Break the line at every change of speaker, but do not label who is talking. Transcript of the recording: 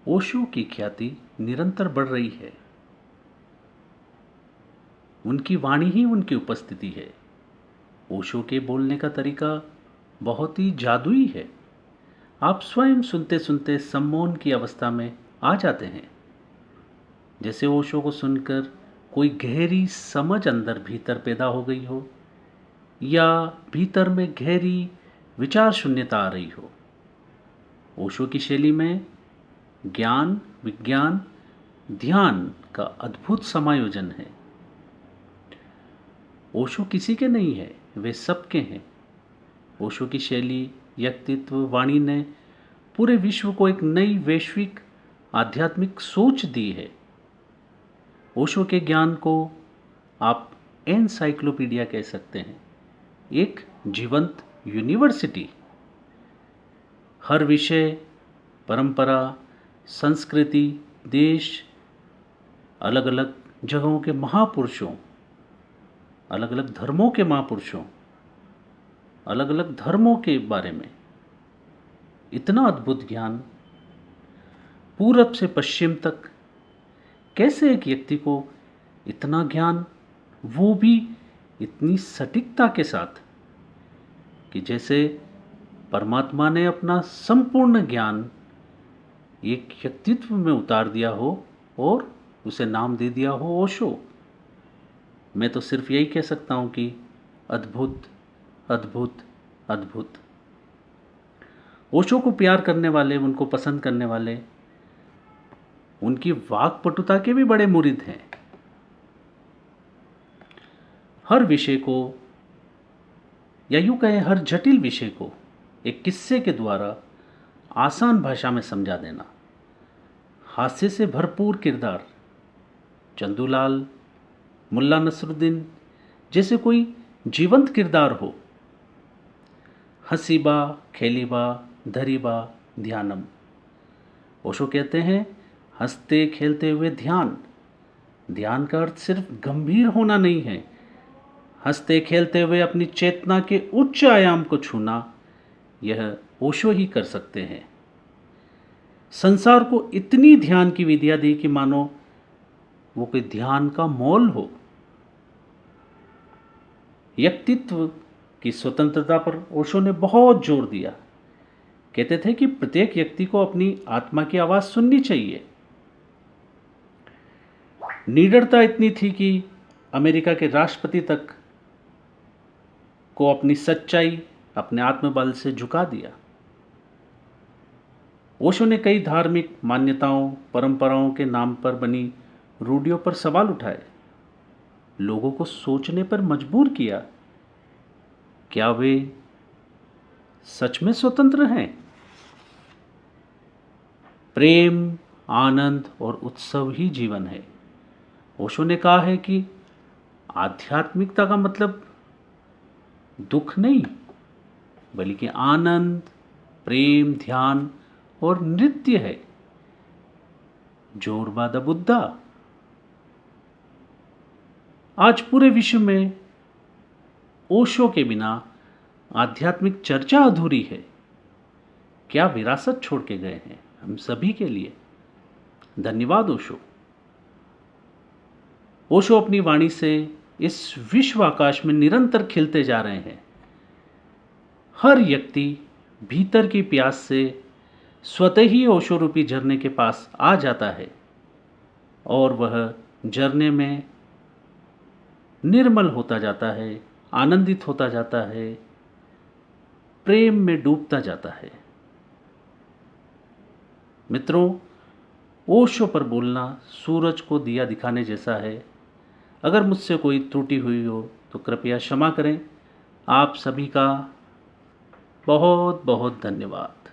ओशो की ख्याति निरंतर बढ़ रही है। उनकी वाणी ही उनकी उपस्थिति है। ओशो के बोलने का तरीका बहुत ही जादुई है। आप स्वयं सुनते सुनते सम्मोहन की अवस्था में आ जाते हैं। जैसे ओशो को सुनकर कोई गहरी समझ अंदर भीतर पैदा हो गई हो, या भीतर में गहरी विचार शून्यता आ रही हो। ओशो की शैली में ज्ञान, विज्ञान, ध्यान का अद्भुत समायोजन है। ओशो किसी के नहीं है, वे सबके हैं। ओशो की शैली, व्यक्तित्व, वाणी ने पूरे विश्व को एक नई वैश्विक आध्यात्मिक सोच दी है। ओशो के ज्ञान को आप एनसाइक्लोपीडिया कह सकते हैं, एक जीवंत यूनिवर्सिटी। हर विषय, परंपरा, संस्कृति, देश, अलग अलग जगहों के महापुरुषों, अलग अलग धर्मों के महापुरुषों, अलग अलग धर्मों के बारे में इतना अद्भुत ज्ञान, पूरब से पश्चिम तक। कैसे एक व्यक्ति को इतना ज्ञान, वो भी इतनी सटीकता के साथ, कि जैसे परमात्मा ने अपना संपूर्ण ज्ञान एक व्यक्तित्व में उतार दिया हो और उसे नाम दे दिया हो ओशो। मैं तो सिर्फ यही कह सकता हूं कि अद्भुत, अद्भुत, अद्भुत। ओशो को प्यार करने वाले, उनको पसंद करने वाले, उनकी वाक्पटुता के भी बड़े मुरीद हैं। हर विषय को, या यूं कहें हर जटिल विषय को, एक किस्से के द्वारा आसान भाषा में समझा देना। हास्य से भरपूर किरदार, चंदूलाल, मुल्ला नसरुद्दीन जैसे कोई जीवंत किरदार हो। हसीबा, खेलीबा, धरीबा, ध्यानम। ओशो कहते हैं, हंसते खेलते हुए ध्यान। ध्यान का अर्थ सिर्फ गंभीर होना नहीं है। हंसते खेलते हुए अपनी चेतना के उच्च आयाम को छूना, यह ओशो ही कर सकते हैं। संसार को इतनी ध्यान की विद्या दी कि मानो वो कोई ध्यान का मॉल हो। व्यक्तित्व की स्वतंत्रता पर ओशो ने बहुत जोर दिया। कहते थे कि प्रत्येक व्यक्ति को अपनी आत्मा की आवाज सुननी चाहिए। निडरता इतनी थी कि अमेरिका के राष्ट्रपति तक को अपनी सच्चाई, अपने आत्मबल से झुका दिया। ओशो ने कई धार्मिक मान्यताओं, परंपराओं के नाम पर बनी रूढ़ियों पर सवाल उठाए, लोगों को सोचने पर मजबूर किया। क्या वे सच में स्वतंत्र हैं? प्रेम, आनंद और उत्सव ही जीवन है। ओशो ने कहा है कि आध्यात्मिकता का मतलब दुख नहीं, बल्कि आनंद, प्रेम, ध्यान और नृत्य है। जोरबा द बुद्धा। आज पूरे विश्व में ओशो के बिना आध्यात्मिक चर्चा अधूरी है। क्या विरासत छोड़ के गए हैं हम सभी के लिए। धन्यवाद ओशो। ओशो अपनी वाणी से इस विश्व आकाश में निरंतर खिलते जा रहे हैं। हर व्यक्ति भीतर की प्यास से स्वतः ही ओशो रूपी झरने के पास आ जाता है और वह झरने में निर्मल होता जाता है, आनंदित होता जाता है, प्रेम में डूबता जाता है। मित्रों, ओशो पर बोलना सूरज को दिया दिखाने जैसा है। अगर मुझसे कोई त्रुटि हुई हो तो कृपया क्षमा करें। आप सभी का बहुत बहुत धन्यवाद।